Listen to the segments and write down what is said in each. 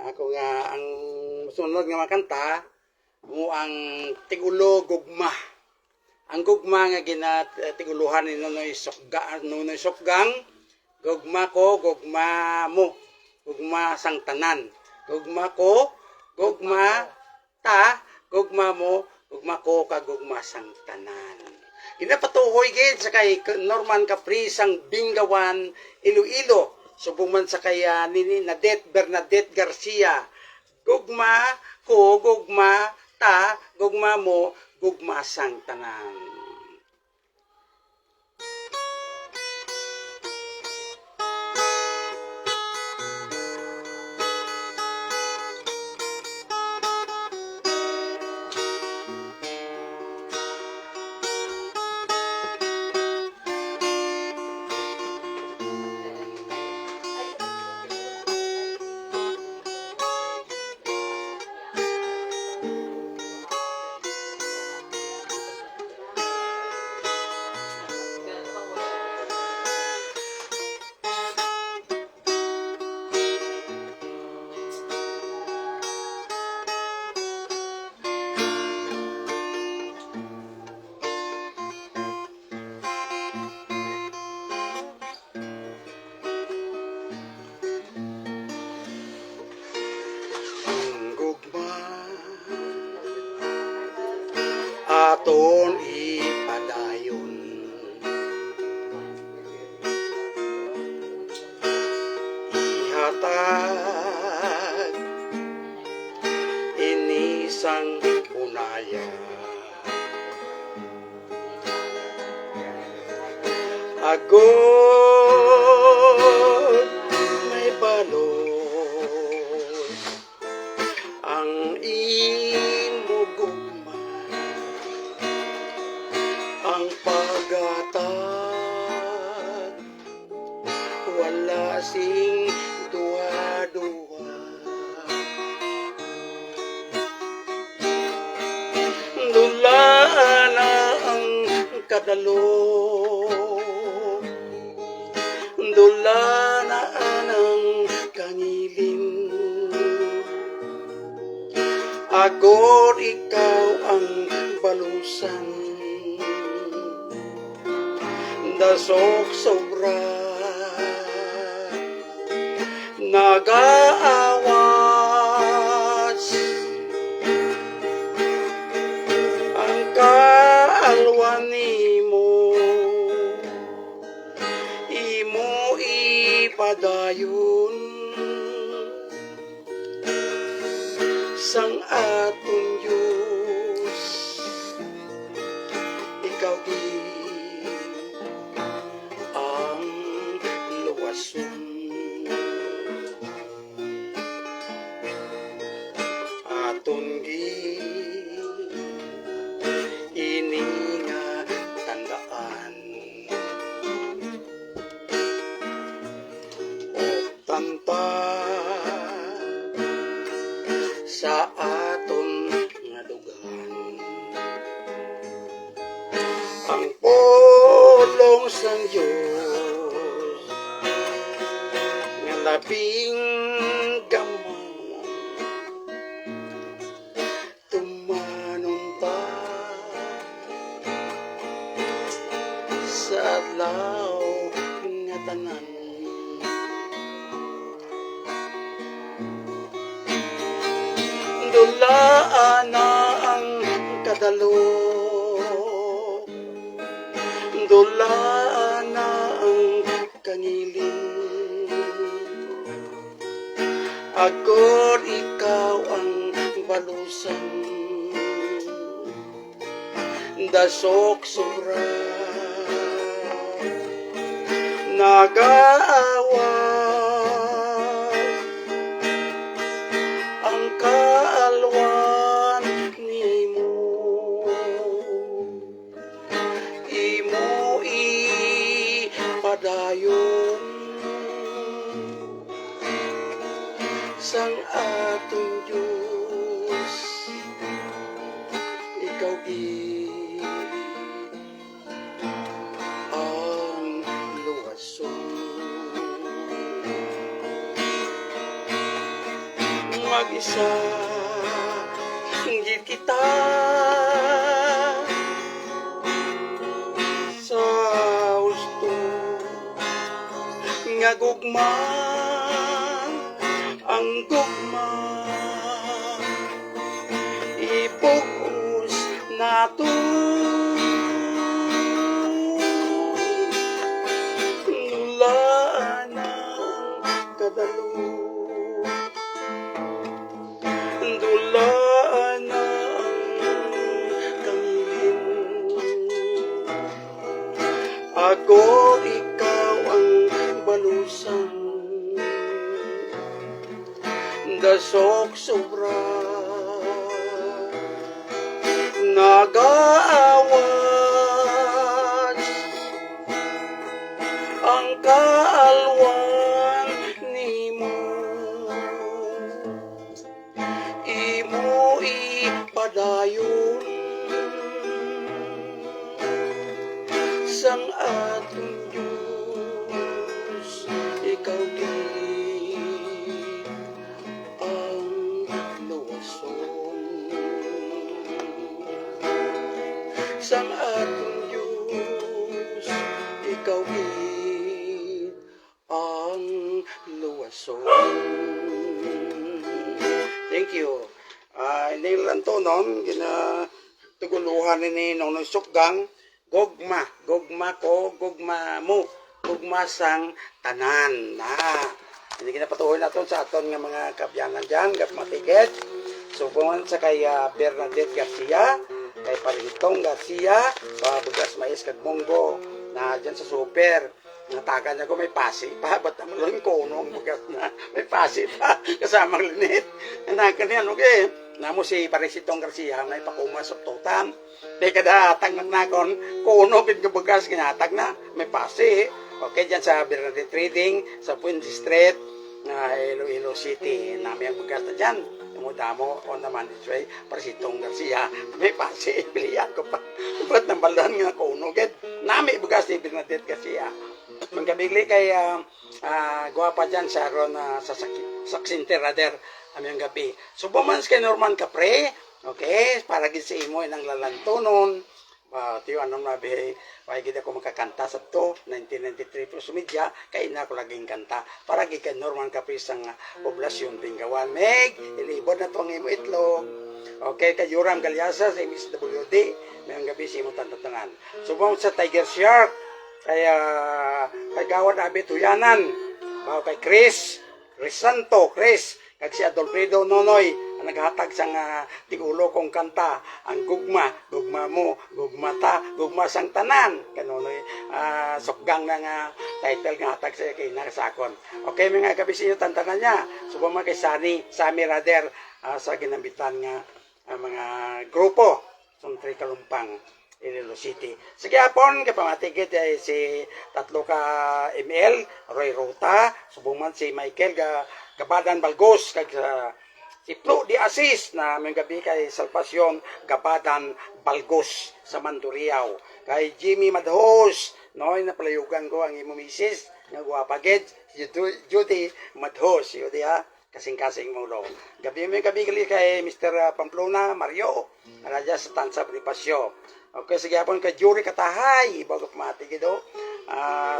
Ako nga ang sunod nga makanta mo ang Tigulo Gugma. Ang gugma nga tiguluhan ni Nunoy Sokgang, gugma ko, gugma mo, gugma sang tanan. Gugma ko, gugma ta, gugma mo, gugma ko kagugma sang tanan. Inapatuhoy gid sa kay Norman Capri sang Bingawan, Iloilo. Subong man sa kaya nini Nadet Bernadette Garcia. Gugma ko, gugma ta, gugma mo, gugma sang tanan. Aton ipadayon ihatag inisang unaya agod may balos ang imugugma ang pagatag wala sing duwa-duwa dula na ang kadalo dula na ang kangilin agor ikaw ang balusan dasok sobra nagaawas ang kaalwan nimo imo ipadayon sang aton Diyos ikaw aton ini nga tandaan o tanta sa aton nga dugan ang pulong sang Diyos nga labing gamon tumanunta sa adlaw nga tanan dulaan na ang kadalo dulaan na ang kangilin agor ikaw ang balusan dasok sobra nagaawas ang kaalwan nimo imo ipadayon sang ating Diyos ikaw ang luwason mag-isa Hinggit kita sa gusto nga gugma ang gugma ipugos nato nulaan ang kadalo dulaan ang kangin ako ikaw ang balusan dasok sobra nag-aawas ang kaalwan nimo imo ipadayon sang atong Diyos ikaw din ang luwason sang atong Diyos ikaw din ang luwason. Thank you. Hindi lang to noon, tuguluhan ni Nonoy Sukgang, gugma ko, gugma mo, gugma sang tanan. Hindi kinapatuloy natin sa aton nga mga kabyanan dyan, kapmatigit. So, pumunta sa kay Bernadette Garcia, kay Parihitong Garcia, Bugas Mais Kagmonggo, na dyan sa super. Nataka niya ko may pasi pa, ba't naman lang konong bugas na may pasi pa, kasamang linit. Naka niyan, okay. Namo si Parisitong Garcia, may pakuma sa tutan. Di kada tangag na kon, kono, pinagabugas, ginatag na, may pasi. Okay, dyan sa Bernadette Trading, sa Puente Street, Iloilo City, namin ang bugas na dyan. Damo on naman this way, Parisitong Garcia, may pasi, pilihan ko pa. Ba't nambalan nga kono, get? Nami bugas ni Bernadette Garcia. Magkabigli kay guwapa dyan sa Ron sa Saksinterader aming gabi. So, bumans kay Norman Capre, okay, para gid sa imo inang lalantonon. Tiyo anong nabi, may gid ako makakanta sa to, 1993 plus media, kay na ko laging kanta. Para gid kay Norman Capre sang poblasyon Bingawan. Meg, ilibod na to ang imo itlog. Okay, kay Yoram Galyasa sa MSWD, may gabi sa imo tantatangan. So, bumans sa Tiger Shark, kaya kay Gawad Abi Tuyanan, kay Chris Santo, kag si Adolfredo Nonoy, ang naghatag sang tigulo kong kanta, ang gugma mo, gugma ta, gugma sang tanan, kanonoy, sukgang na nga title nga hatag sa kay nakasakon. Okay, mga kabisinyo tantanan niya, subama kay Sami Rader, sa ginambitan nga mga grupo, Suntri Kalumpang, Iloilo City. Sige apon, kapamatigit ay si tatlo ka ML, Roy Rota, subuman si Michael Gabadan Balgos, kag si Plo Di Asis na may gabi kay Salvacion Gabadan Balgos sa Manduriao. Kay Jimmy Madhos, noy napalayugan ko ang imo misis, nga guwapagid, si Judy Madhos, yun ha, kasing-kasing mo daw. Gabi may gabi kay Mr. Pamplona Mario, radya sa Tansa Bonifacio. Okay, sige apon kay Jury Katahay, bago pumatigid do.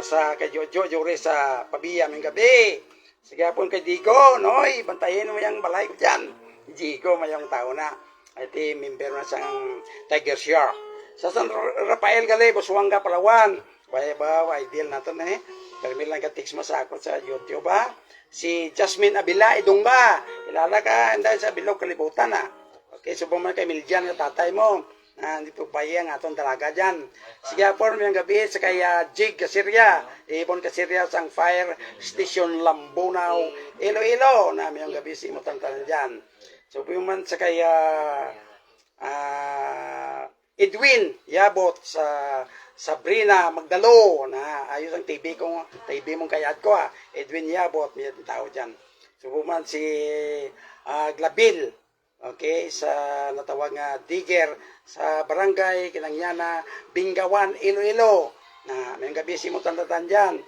Sa kay Jury sa Pabiya may gabi. Sige apon kay Digo, noy, bantayin mo yung balay ko dyan. Digo, mayong tao na. Iti member na siyang Tiger Shark. Sa San Rafael Gali, Busuanga, Palawan. Kaya ba, ideal na ito na eh. Karami lang ka-text mo sa ako sa YouTube ha. Si Jasmine Abila, idong ba? Kilala ka, hindi sa Bilog Kalibutan ha. Okay, so pumunta kay Miljan, yung tatay mo. Hindi po bayi ang atong dalaga dyan. Sige po namin ang gabi sa kaya Jig Kasirya. Ibon Kasirya sang Fire Station Lambunaw, Iloilo. Namin ang gabi sa imutantanan dyan. So po man sa kaya Edwin Yabot sa Sabrina Magdalo na ayos ang TV mong kayad ko ha. Edwin Yabot, may tao dyan. So po man si Glabil. Okay, sa natawag nga digger sa barangay Kinangyana, Bingawan, Iloilo. Na may gabi si mo tandatan dyan.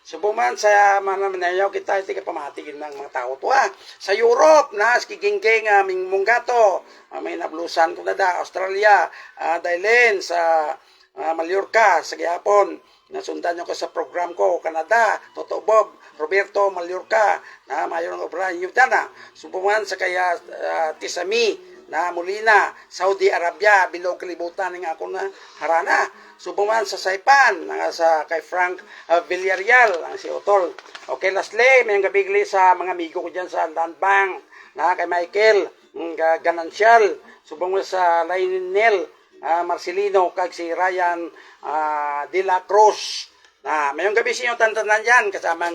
Subuman sa mananayaw kita iti pamatigin ng mga tao to sa Europe na skigingking aming munggato may nablusan ko na da Australia Thailand sa Mallorca sa gihapon nasundan nyo ko sa program ko Canada Toto Bob Roberto Mallorca na mayor ng obra Yutana subuman sa kaya Tisami na Molina, Saudi Arabia, bilog kalibutan ng ako na harana. Subuman sa Saipan, sa kay Frank Villarreal, ang si Otol. Okay, lastly, may gabigli sa mga amigo ko dyan sa Land Bank, na kay Michael Ganancial, subuman sa Lionel Marcelino, kag si Ryan De La Cruz. Mayong gabi sa inyo tantanan dyan, kasama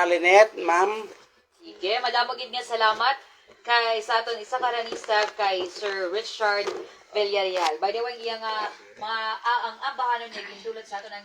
Lynette, ma'am. Sige, madamo gid nga salamat kay sa aton isa karanista kay Sir Richard Villarreal. By the way, iya nga mga ang ambahanon niya gindulot sa aton ang